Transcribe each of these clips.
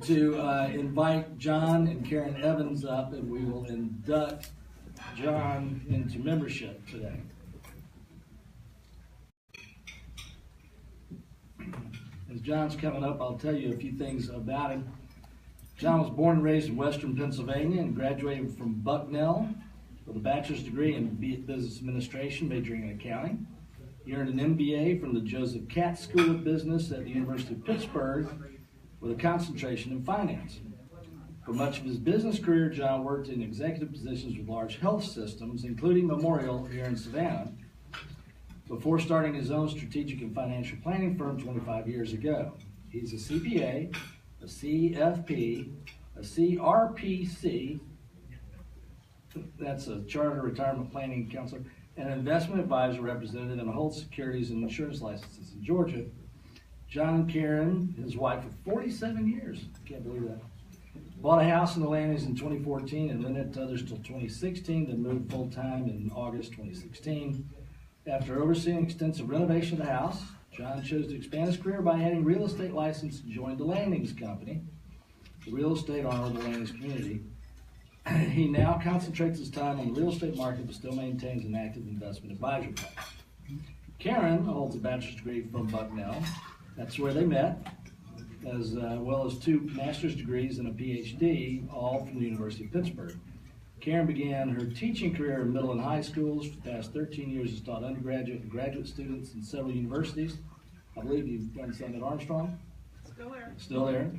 to invite John and Karen Evans up, and we will induct John into membership today. As John's coming up, I'll tell you a few things about him. John was born and raised in Western Pennsylvania and graduated from Bucknell with a bachelor's degree in business administration, majoring in accounting. He earned an MBA from the Joseph Katz School of Business at the University of Pittsburgh with a concentration in finance. For much of his business career, John worked in executive positions with large health systems, including Memorial here in Savannah, before starting his own strategic and financial planning firm 25 years ago. He's a CPA, a CFP, a CRPC, that's a Charter Retirement Planning Counselor, and an investment advisor representative, and holds securities and insurance licenses in Georgia. John and Karen, his wife of 47 years, can't believe that, bought a house in the Landings in 2014 and rented it to others until 2016, then moved full-time in August 2016. After overseeing extensive renovation of the house, John chose to expand his career by adding real estate license and joined the Landings Company, the real estate arm of the Landings community. He now concentrates his time on the real estate market, but still maintains an active investment advisory practice. Karen holds a bachelor's degree from Bucknell. That's where they met, as well as 2 master's degrees and a Ph.D., all from the University of Pittsburgh. Karen began her teaching career in middle and high schools. For the past 13 years, has taught undergraduate and graduate students in several universities. I believe you've done some at Armstrong? Still there. Still there.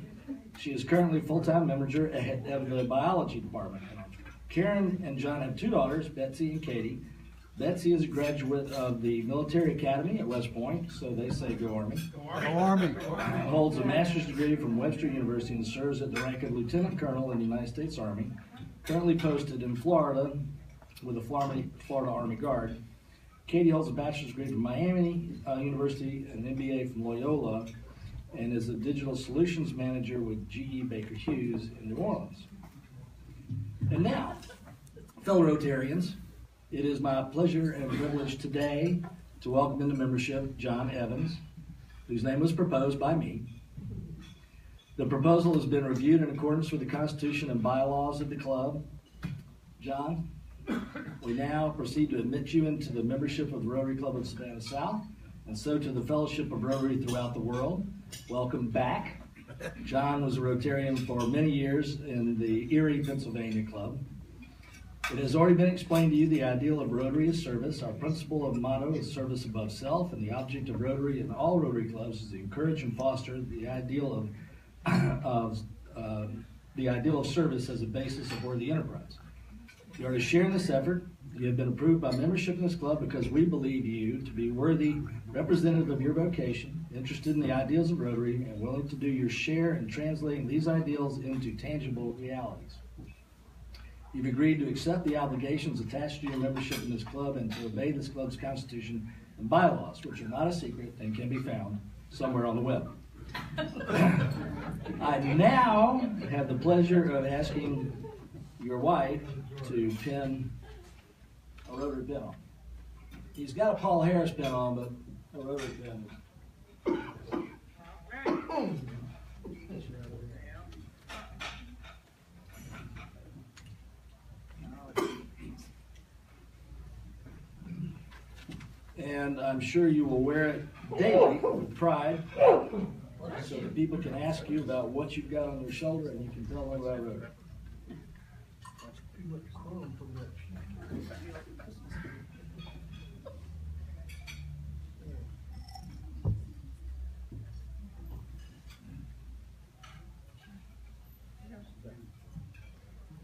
She is currently full-time manager of the biology department. Karen and John have 2 daughters, Betsy and Katie. Betsy is a graduate of the Military Academy at West Point, so they say go Army. Go Army. Holds a master's degree from Webster University and serves at the rank of Lieutenant Colonel in the United States Army. Currently posted in Florida with the Florida Army Guard. Katie holds a bachelor's degree from Miami University, an MBA from Loyola, and is a digital solutions manager with GE Baker Hughes in New Orleans. And now, fellow Rotarians, it is my pleasure and privilege today to welcome into membership John Evans, whose name was proposed by me. The proposal has been reviewed in accordance with the Constitution and bylaws of the club. John, we now proceed to admit you into the membership of the Rotary Club of Savannah South, and so to the Fellowship of Rotary throughout the world. Welcome back. John was a Rotarian for many years in the Erie, Pennsylvania Club. It has already been explained to you the ideal of Rotary is service. Our principle of motto is service above self, and the object of Rotary and all Rotary clubs is to encourage and foster the ideal of service as a basis of worthy enterprise. You are to share in this effort. You have been approved by membership in this club because we believe you to be worthy representative of your vocation, interested in the ideals of Rotary, and willing to do your share in translating these ideals into tangible realities. You've agreed to accept the obligations attached to your membership in this club and to obey this club's constitution and bylaws, which are not a secret and can be found somewhere on the web. I now have the pleasure of asking your wife to pin a Rotary pin on. He's got a Paul Harris pin on, but a Rotary pin. And I'm sure you will wear it daily with pride, so that people can ask you about what you've got on your shoulder, and you can tell them about Rotary.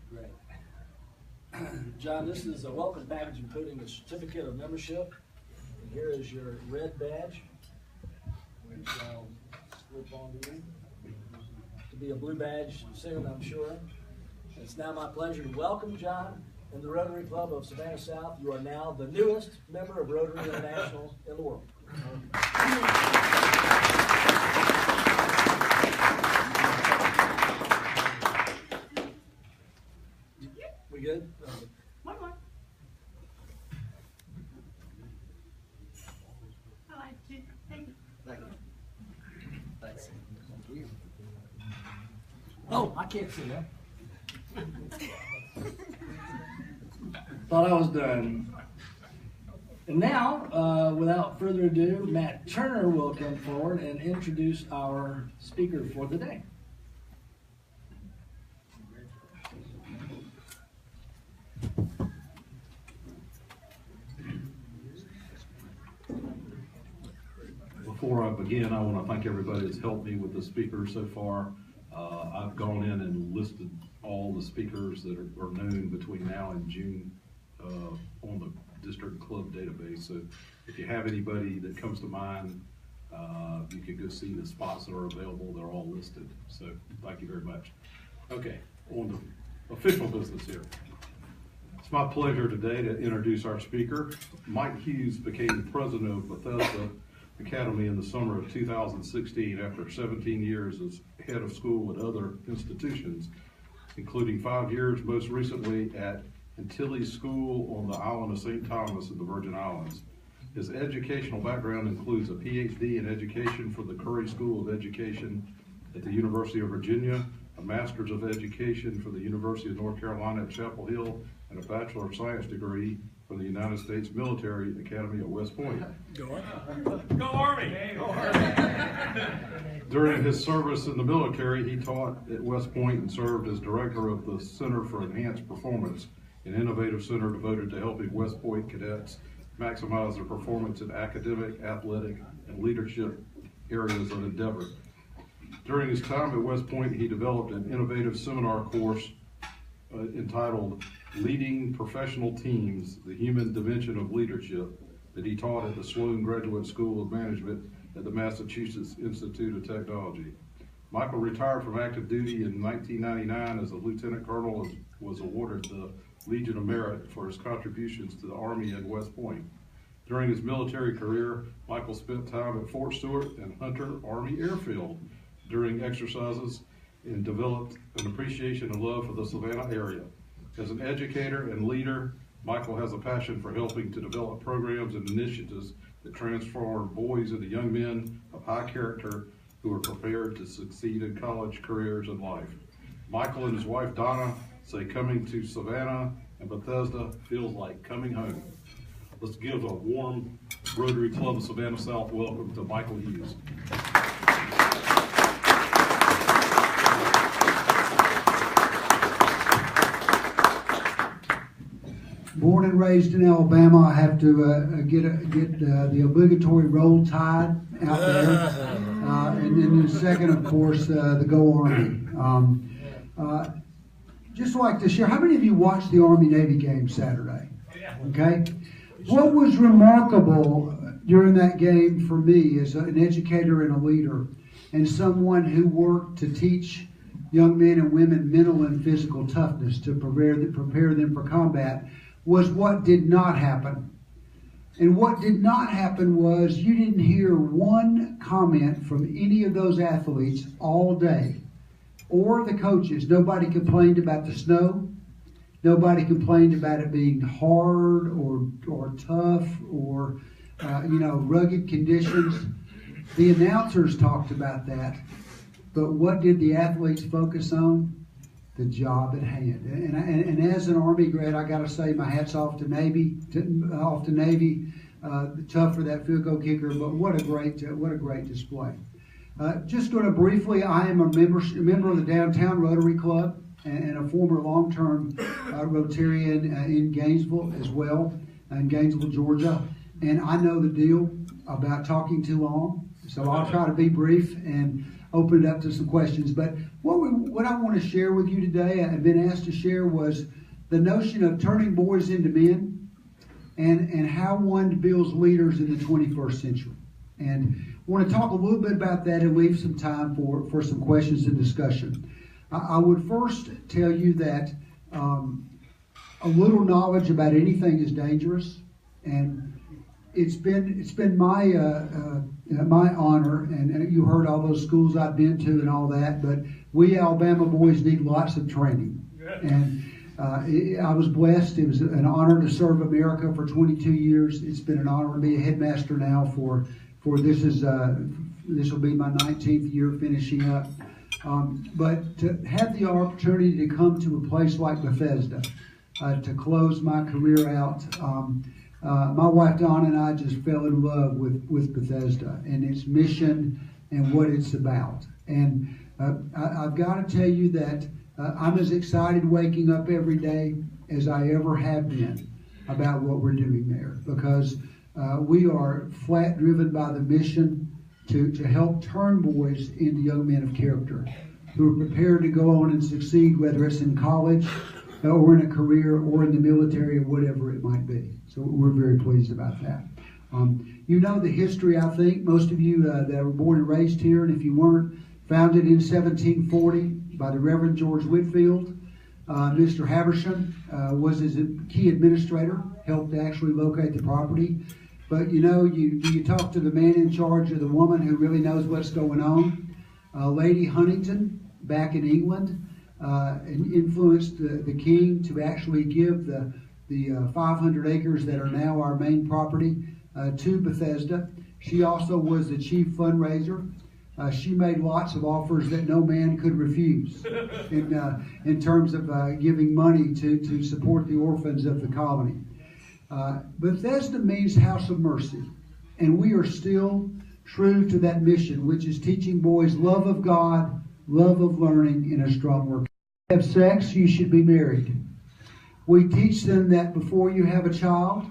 Great. John, this is a welcome package including a certificate of membership. And here is your red badge, which I'll slip onto you. To be a blue badge soon, I'm sure. It's now my pleasure to welcome John in the Rotary Club of Savannah South. You are now the newest member of Rotary International in the world. We good? One more. I like to. Thank you. Thanks. Thank you. Oh, I can't see that. Thought I was done. And now, without further ado, Matt Turner will come forward and introduce our speaker for the day. Before I begin, I want to thank everybody that's helped me with the speakers so far. I've gone in and listed all the speakers that are known between now and June on the district club database. So if you have anybody that comes to mind, you can go see the spots that are available. They're all listed. So thank you very much. Okay, on the official business here. It's my pleasure today to introduce our speaker. Mike Hughes became president of Bethesda Academy in the summer of 2016 after 17 years as head of school at other institutions, including 5 years most recently at Antilles School on the island of St. Thomas in the Virgin Islands. His educational background includes a Ph.D. in education from the Curry School of Education at the University of Virginia, a Master's of Education from the University of North Carolina at Chapel Hill, and a Bachelor of Science degree from the United States Military Academy at West Point. Go Army! Go Army! During his service in the military, he taught at West Point and served as director of the Center for Enhanced Performance, an innovative center devoted to helping West Point cadets maximize their performance in academic, athletic, and leadership areas of endeavor. During his time at West Point, he developed an innovative seminar course entitled Leading Professional Teams, the Human Dimension of Leadership, that he taught at the Sloan Graduate School of Management at the Massachusetts Institute of Technology. Michael retired from active duty in 1999 as a lieutenant colonel and was awarded the Legion of Merit for his contributions to the Army at West Point. During his military career, Michael spent time at Fort Stewart and Hunter Army Airfield during exercises and developed an appreciation and love for the Savannah area. As an educator and leader, Michael has a passion for helping to develop programs and initiatives that transform boys into young men of high character who are prepared to succeed in college, careers, and life. Michael and his wife Donna say coming to Savannah and Bethesda feels like coming home. Let's give a warm Rotary Club of Savannah South welcome to Michael Hughes. Born and raised in Alabama, I have to get the obligatory Roll Tide out there, and then the second, of course, the Go Army. Just like to share, how many of you watched the Army-Navy game Saturday? Okay, what was remarkable during that game for me as an educator and a leader, and someone who worked to teach young men and women mental and physical toughness to prepare them for combat, was what did not happen. And what did not happen was you didn't hear one comment from any of those athletes all day, or the coaches. Nobody complained about the snow. Nobody complained about it being hard or tough or rugged conditions. The announcers talked about that, but what did the athletes focus on? The job at hand. And as an Army grad, I got to say my hats off to Navy. Tough for that field goal kicker, but what a great display. Just going to briefly, I am a member of the Downtown Rotary Club and a former long-term Rotarian in Gainesville as well, in Gainesville, Georgia. And I know the deal about talking too long, so I'll try to be brief and open it up to some questions. But what I want to share with you today, I've been asked to share, was the notion of turning boys into men and how one builds leaders in the 21st century. And I want to talk a little bit about that and leave some time for some questions and discussion. I would first tell you that a little knowledge about anything is dangerous, and it's been my honor, and you heard all those schools I've been to and all that, but we Alabama boys need lots of training. And I was blessed. It was an honor to serve America for 22 years. It's been an honor to be a headmaster now for this will be my 19th year finishing up. But to have the opportunity to come to a place like Bethesda, to close my career out, my wife Donna and I just fell in love with Bethesda and its mission and what it's about. And I've got to tell you that I'm as excited waking up every day as I ever have been about what we're doing there, because we are flat driven by the mission to help turn boys into young men of character who are prepared to go on and succeed, whether it's in college or in a career or in the military or whatever it might be. So we're very pleased about that. You know the history, I think, most of you that were born and raised here, and if you weren't, founded in 1740 by the Reverend George Whitfield. Mr. Haversham was his key administrator, helped to actually locate the property. But you know, you talk to the man in charge or the woman who really knows what's going on. Lady Huntington, back in England, influenced the king to actually give the 500 acres that are now our main property to Bethesda. She also was the chief fundraiser. She made lots of offers that no man could refuse in terms of giving money to support the orphans of the colony. Bethesda means house of mercy, and we are still true to that mission, which is teaching boys love of God, love of learning, and a strong work. If you have sex, you should be married. We teach them that before you have a child,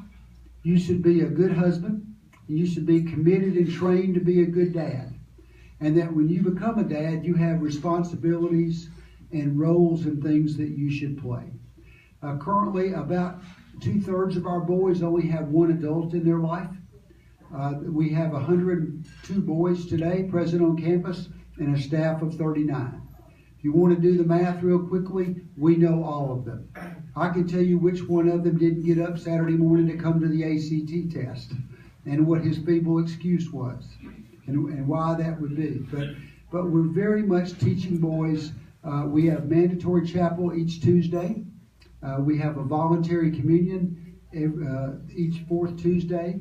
you should be a good husband, you should be committed and trained to be a good dad. And that when you become a dad, you have responsibilities and roles and things that you should play. Currently, about 2/3 of our boys only have one adult in their life. We have 102 boys today present on campus and a staff of 39. If you want to do the math real quickly, we know all of them. I can tell you which one of them didn't get up Saturday morning to come to the ACT test and what his feeble excuse was. And why that would be. But we're very much teaching boys. We have mandatory chapel each Tuesday. We have a voluntary communion each fourth Tuesday.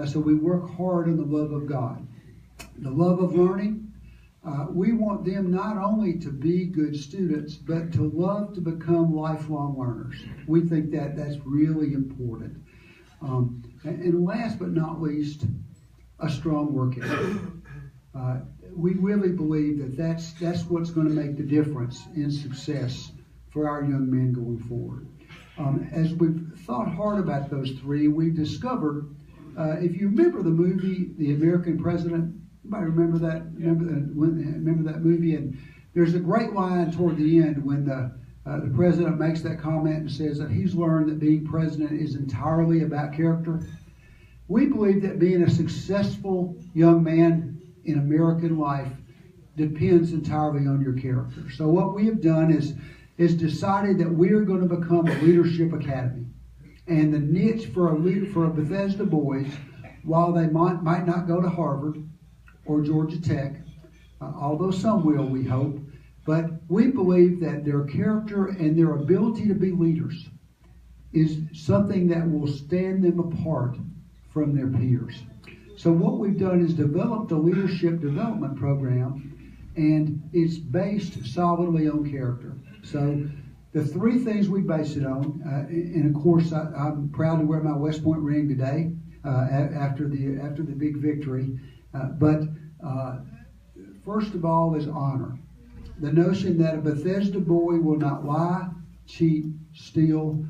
So we work hard on the love of God. The love of learning. We want them not only to be good students, but to love to become lifelong learners. We think that that's really important. And last but not least, a strong work ethic. We really believe that that's what's going to make the difference in success for our young men going forward. As we've thought hard about those three, we've discovered, if you remember the movie, The American President, anybody remember that? Remember that movie? And there's a great line toward the end when the president makes that comment and says that he's learned that being president is entirely about character. We believe that being a successful young man in American life depends entirely on your character. So what we have done is decided that we are going to become a leadership academy. And the niche for a Bethesda boys, while they might not go to Harvard or Georgia Tech, although some will, we hope, but we believe that their character and their ability to be leaders is something that will stand them apart from their peers. So what we've done is developed a leadership development program, and it's based solidly on character. So the three things we base it on, and of course I'm proud to wear my West Point ring today after the big victory. But first of all is honor. The notion that a Bethesda boy will not lie, cheat, steal,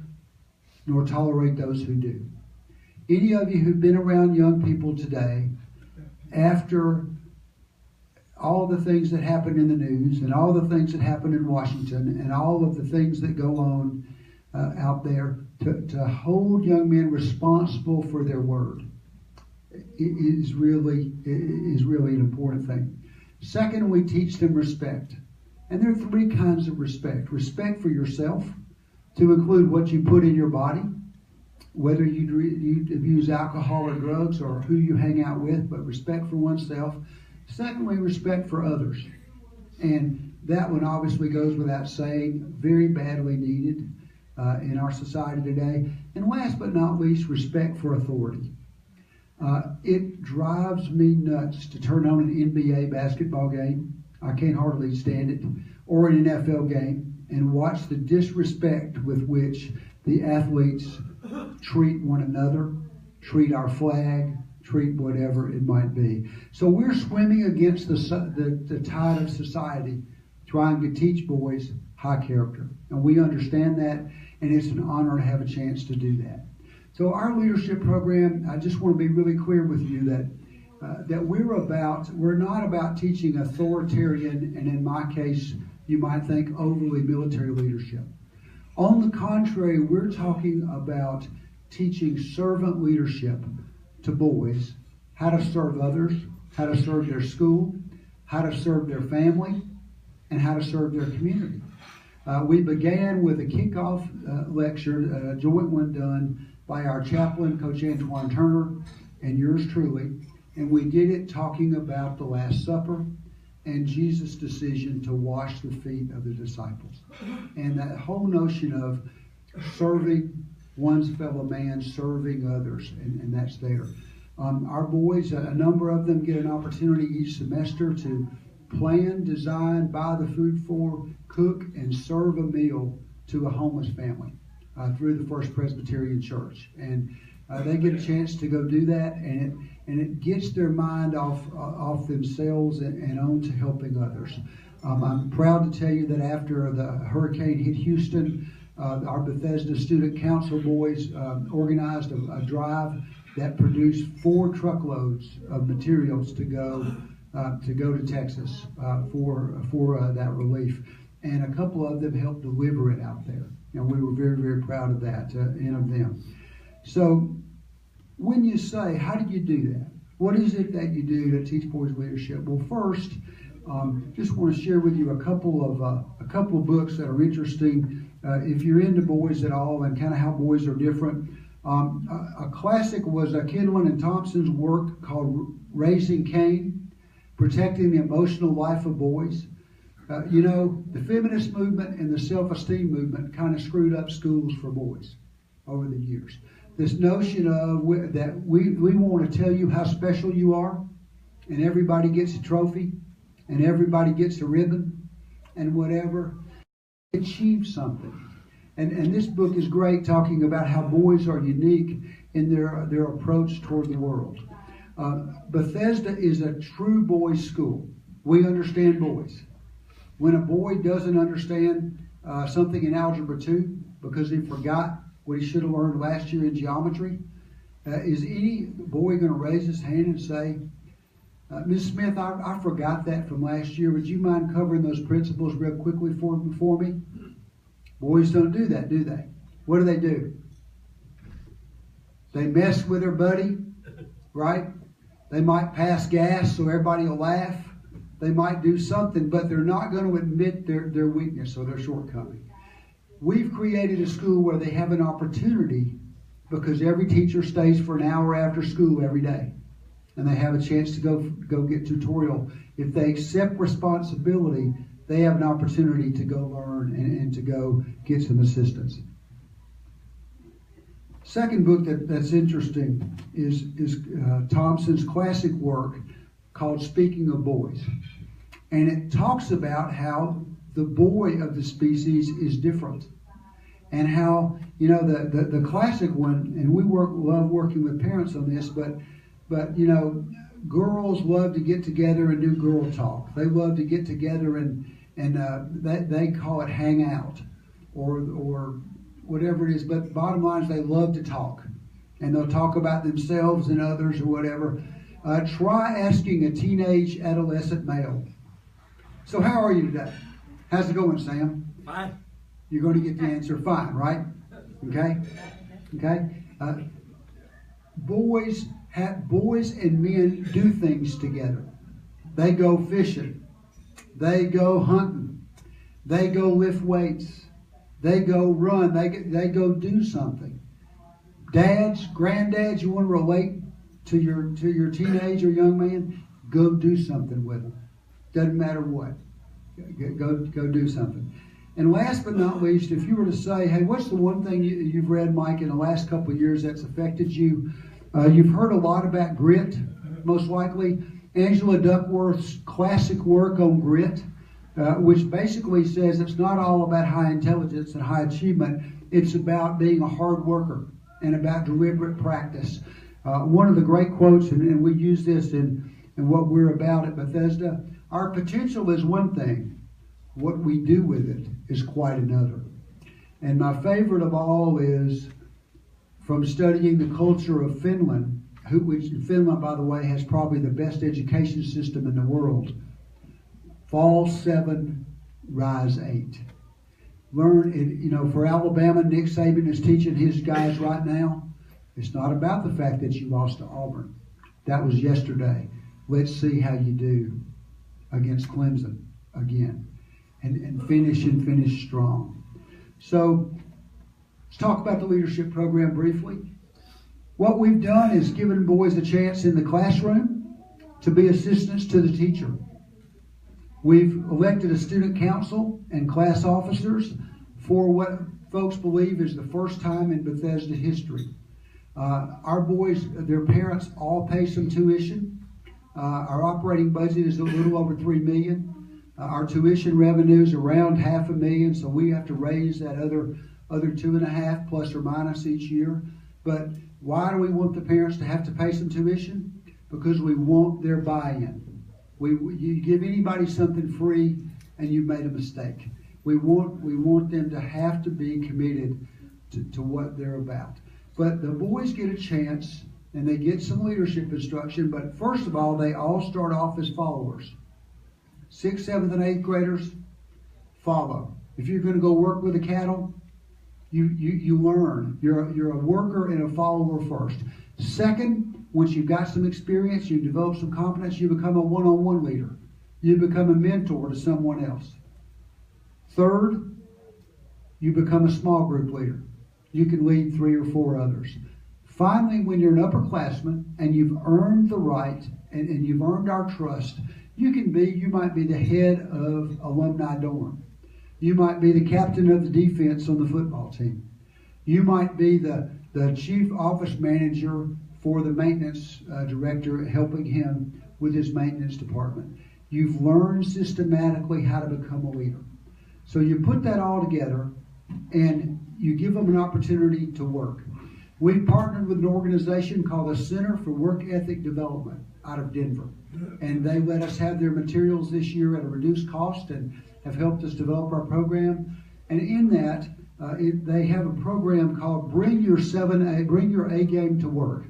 nor tolerate those who do. Any of you who've been around young people today, after all the things that happen in the news and all the things that happen in Washington and all of the things that go on out there, to hold young men responsible for their word is really an important thing. Second, we teach them respect. And there are three kinds of respect. Respect for yourself, to include what you put in your body, whether you abuse alcohol or drugs or who you hang out with, but respect for oneself. Secondly, respect for others. And that one obviously goes without saying, very badly needed in our society today. And last but not least, respect for authority. It drives me nuts to turn on an NBA basketball game I can't hardly stand it, or an NFL game, and watch the disrespect with which the athletes treat one another, treat our flag, treat whatever it might be. So we're swimming against the tide of society, trying to teach boys high character. And we understand that, and it's an honor to have a chance to do that. So our leadership program, I just want to be really clear with you that we're not about teaching authoritarian, and in my case, you might think overly military leadership. On the contrary, we're talking about teaching servant leadership to boys, how to serve others, how to serve their school, how to serve their family, and how to serve their community. We began with a kickoff lecture, a joint one done by our chaplain, Coach Antoine Turner, and yours truly. And we did it talking about the Last Supper and Jesus' decision to wash the feet of the disciples. And that whole notion of serving one's fellow man, serving others, and that's there. Our boys, a number of them get an opportunity each semester to plan, design, buy the food for, cook, and serve a meal to a homeless family through the First Presbyterian Church. And they get a chance to go do that, and it gets their mind off themselves and on to helping others. I'm proud to tell you that after the hurricane hit Houston, our Bethesda Student Council boys organized a drive that produced 4 truckloads of materials to go to Texas for that relief, and a couple of them helped deliver it out there, and we were very, very proud of that and of them. So when you say, how do you do that? What is it that you do to teach boys leadership? Well, first, just want to share with you a couple of books that are interesting if you're into boys at all and kind of how boys are different. A classic was Kindlin and Thompson's work called Raising Cain, Protecting the Emotional Life of Boys. The feminist movement and the self-esteem movement kind of screwed up schools for boys over the years. This notion of that we want to tell you how special you are, and everybody gets a trophy, and everybody gets a ribbon, and whatever, achieve something. And this book is great, talking about how boys are unique in their approach toward the world. Bethesda is a true boys' school. We understand boys. When a boy doesn't understand something in Algebra 2 because he forgot what he should have learned last year in geometry, is any boy going to raise his hand and say, Ms. Smith, I forgot that from last year. Would you mind covering those principles real quickly for me? Boys don't do that, do they? What do? They mess with their buddy, right? They might pass gas so everybody will laugh. They might do something, but they're not going to admit their weakness or their shortcoming. We've created a school where they have an opportunity because every teacher stays for an hour after school every day. And they have a chance to go get tutorial. If they accept responsibility, they have an opportunity to go learn and to go get some assistance. Second book that's interesting is Thompson's classic work called Speaking of Boys. And it talks about how the boy of the species is different. And how, the classic one, and we love working with parents on this, but girls love to get together and do girl talk. They love to get together and they call it hang out or whatever it is. But bottom line is they love to talk. And they'll talk about themselves and others or whatever. Try asking a teenage adolescent male, so how are you today? How's it going, Sam? Fine. You're going to get the answer fine, right? Okay? Boys and men do things together. They go fishing. They go hunting. They go lift weights. They go run. They go do something. Dads, granddads, you want to relate to your teenage or young man? Go do something with them. Doesn't matter what. Go do something. And last but not least, if you were to say, hey, what's the one thing you've read, Mike, in the last couple of years that's affected you? You've heard a lot about grit, most likely. Angela Duckworth's classic work on grit, which basically says it's not all about high intelligence and high achievement. It's about being a hard worker and about deliberate practice. One of the great quotes, and we use this in what we're about at Bethesda, our potential is one thing. What we do with it is quite another. And my favorite of all is from studying the culture of Finland, which Finland, by the way, has probably the best education system in the world. Fall 7, rise 8. Learn it, for Alabama, Nick Saban is teaching his guys right now. It's not about the fact that you lost to Auburn. That was yesterday. Let's see how you do against Clemson again. And finish strong. So let's talk about the leadership program briefly. What we've done is given boys a chance in the classroom to be assistants to the teacher. We've elected a student council and class officers for what folks believe is the first time in Bethesda history. Our boys, their parents all pay some tuition. Our operating budget is a little over $3 million. Our tuition revenue is around $500,000, so we have to raise that other 2.5 plus or minus each year. But why do we want the parents to have to pay some tuition? Because we want their buy-in. You give anybody something free and you've made a mistake. We want them to have to be committed to what they're about. But the boys get a chance and they get some leadership instruction, but first of all, they all start off as followers. 6th, 7th, and 8th graders follow. If you're going to go work with the cattle, you learn. You're a worker and a follower first. Second, once you've got some experience, you develop some competence, you become a one-on-one leader. You become a mentor to someone else. Third, you become a small group leader. You can lead 3 or 4 others. Finally, when you're an upperclassman and you've earned the right and you've earned our trust, you might be the head of alumni dorm. You might be the captain of the defense on the football team. You might be the chief office manager for the maintenance director, helping him with his maintenance department. You've learned systematically how to become a leader. So you put that all together and you give them an opportunity to work. We've partnered with an organization called the Center for Work Ethic Development out of Denver. And they let us have their materials this year at a reduced cost and have helped us develop our program. And in that, they have a program called Bring Your A Game to Work.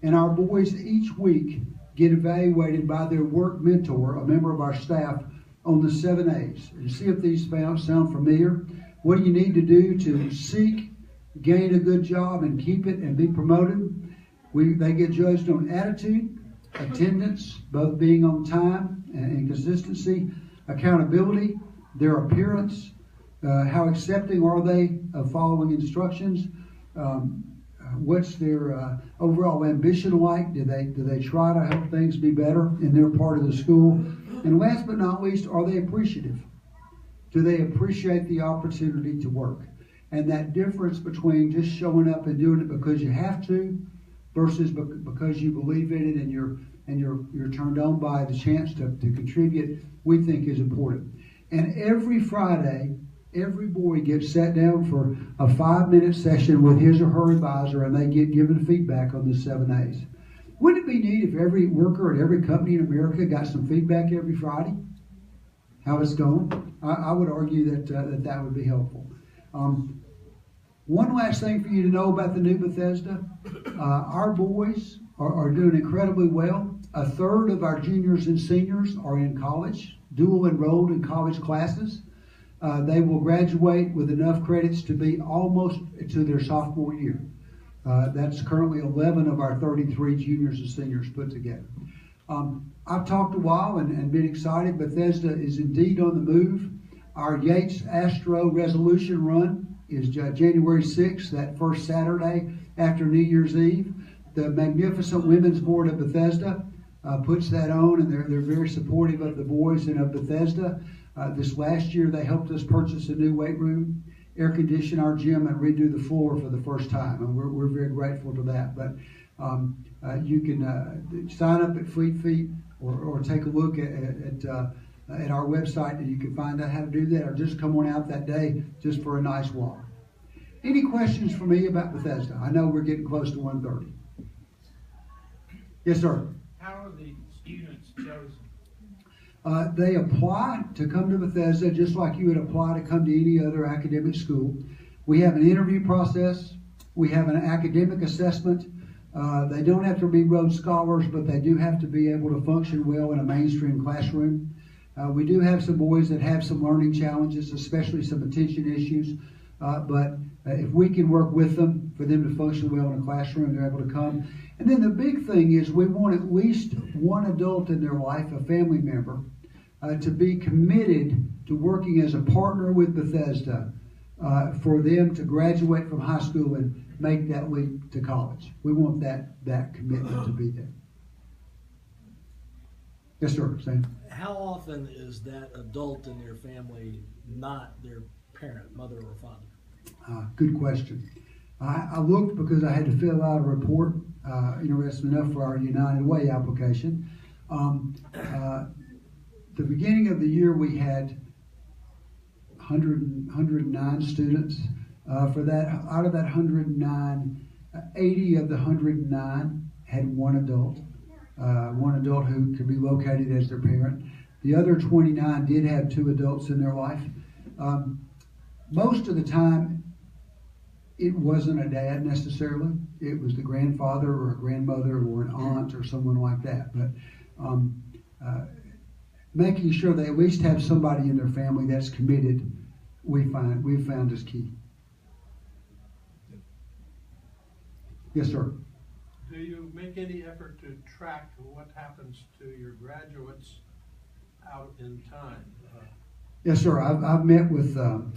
And our boys each week get evaluated by their work mentor, a member of our staff, on the 7 A's. And see if these sound familiar. What do you need to do to seek, gain a good job, and keep it and be promoted? They get judged on attitude, attendance, both being on time and consistency, accountability, their appearance, how accepting are they of following instructions, what's their overall ambition like, do they try to help things be better in their part of the school, and last but not least, are they appreciative? Do they appreciate the opportunity to work? And that difference between just showing up and doing it because you have to versus because you believe in it and you're turned on by the chance to contribute, we think is important. And every Friday, every boy gets sat down for a 5-minute session with his or her advisor, and they get given feedback on the 7 A's. Wouldn't it be neat if every worker at every company in America got some feedback every Friday? How it's going? I would argue that would be helpful. One last thing for you to know about the new Bethesda. Our boys are doing incredibly well. 1/3 of our juniors and seniors are in college, dual enrolled in college classes. They will graduate with enough credits to be almost to their sophomore year. That's currently 11 of our 33 juniors and seniors put together. I've talked a while and been excited. Bethesda is indeed on the move. Our Yates Astro Resolution Run is January 6th, that first Saturday after New Year's Eve. The magnificent Women's Board of Bethesda puts that on, and they're very supportive of the boys and of Bethesda. This last year, they helped us purchase a new weight room, air condition our gym, and redo the floor for the first time, and we're very grateful to that. But you can sign up at Fleet Feet or take a look at our website, and you can find out how to do that, or just come on out that day just for a nice walk. Any questions for me about Bethesda? I know we're getting close to 1:30. Yes, sir. How are the students chosen? They apply to come to Bethesda just like you would apply to come to any other academic school. We have an interview process. We have an academic assessment. They don't have to be Rhodes Scholars, but they do have to be able to function well in a mainstream classroom. We do have some boys that have some learning challenges, especially some attention issues. But if we can work with them for them to function well in a classroom, they're able to come. And then the big thing is we want at least one adult in their life, a family member, to be committed to working as a partner with Bethesda for them to graduate from high school and make that leap to college. We want that commitment to be there. Yes, sir, Sam. How often is that adult in their family not their parent, mother or father? Good question. I looked because I had to fill out a report, interesting enough, for our United Way application. The beginning of the year we had 109 students. For that, out of that 109, 80 of the 109 had one adult who could be located as their parent. The other 29 did have two adults in their life. Most of the time, it wasn't a dad necessarily. It was the grandfather or a grandmother or an aunt or someone like that. But making sure they at least have somebody in their family that's committed, we've found is key. Yes, sir. Do you make any effort to track what happens to your graduates out in time? Yes, sir. I've met with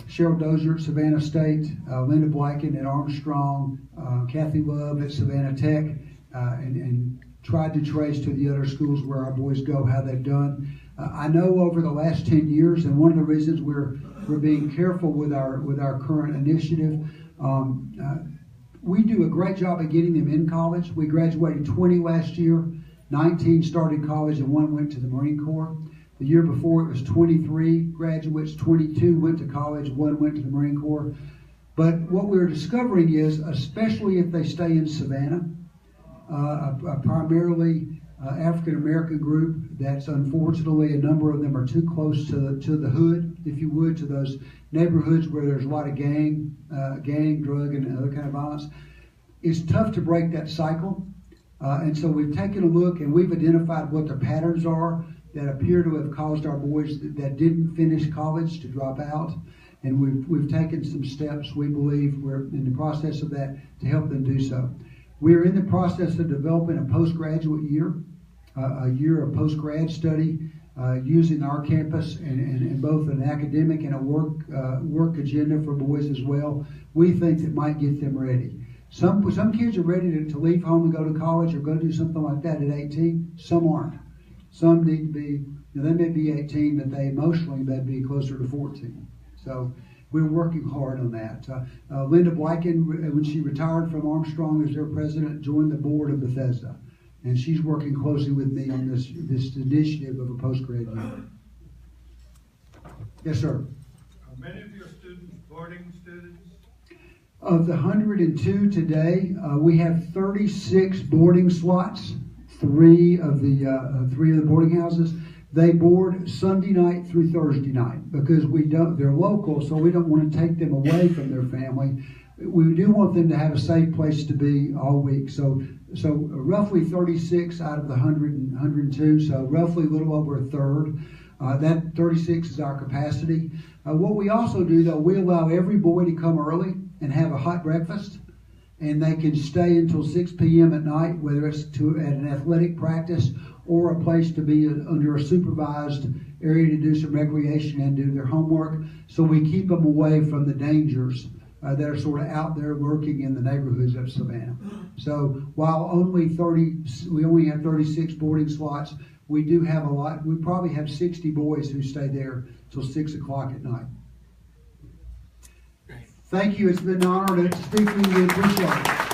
Cheryl Dozier at Savannah State, Linda Blacken at Armstrong, Kathy Love at Savannah Tech, and tried to trace to the other schools where our boys go how they've done. I know over the last 10 years, and one of the reasons we're being careful with our current initiative, we do a great job of getting them in college. We graduated 20 last year, 19 started college, and 1 went to the Marine Corps. The year before it was 23 graduates, 22 went to college, 1 went to the Marine Corps. But what we're discovering is, especially if they stay in Savannah, a primarily African-American group that's unfortunately a number of them are too close to the hood, if you would, to those neighborhoods where there's a lot of gang, drug, and other kind of violence. It's tough to break that cycle. And so we've taken a look and we've identified what the patterns are that appear to have caused our boys that didn't finish college to drop out. And we've taken some steps, we believe, we're in the process of that, to help them do so. We're in the process of developing a postgraduate year, a year of postgrad study using our campus and both an academic and a work agenda for boys as well. We think that might get them ready. Some kids are ready to leave home and go to college or go do something like that at 18. Some aren't. Some need to be, they may be 18, but they emotionally may be closer to 14. So we're working hard on that. Linda Blacken, when she retired from Armstrong as their president, joined the board of Bethesda. And she's working closely with me on this initiative of a postgrad year. Yes, sir. Are many of your students boarding students? Of the 102 today, we have 36 boarding slots. Three of the boarding houses. They board Sunday night through Thursday night because they're local, so we don't want to take them away from their family. We do want them to have a safe place to be all week. So roughly 36 out of the 102, so roughly a little over a third. That 36 is our capacity. What we also do, though, we allow every boy to come early and have a hot breakfast, and they can stay until 6 p.m. at night, whether it's at an athletic practice or a place to be under a supervised area to do some recreation and do their homework. So we keep them away from the dangers that are sort of out there lurking in the neighborhoods of Savannah. So while we only have 36 boarding slots, we do have a lot. We probably have 60 boys who stay there till 6 o'clock at night. Thank you. It's been an honor to speak with you. We appreciate it.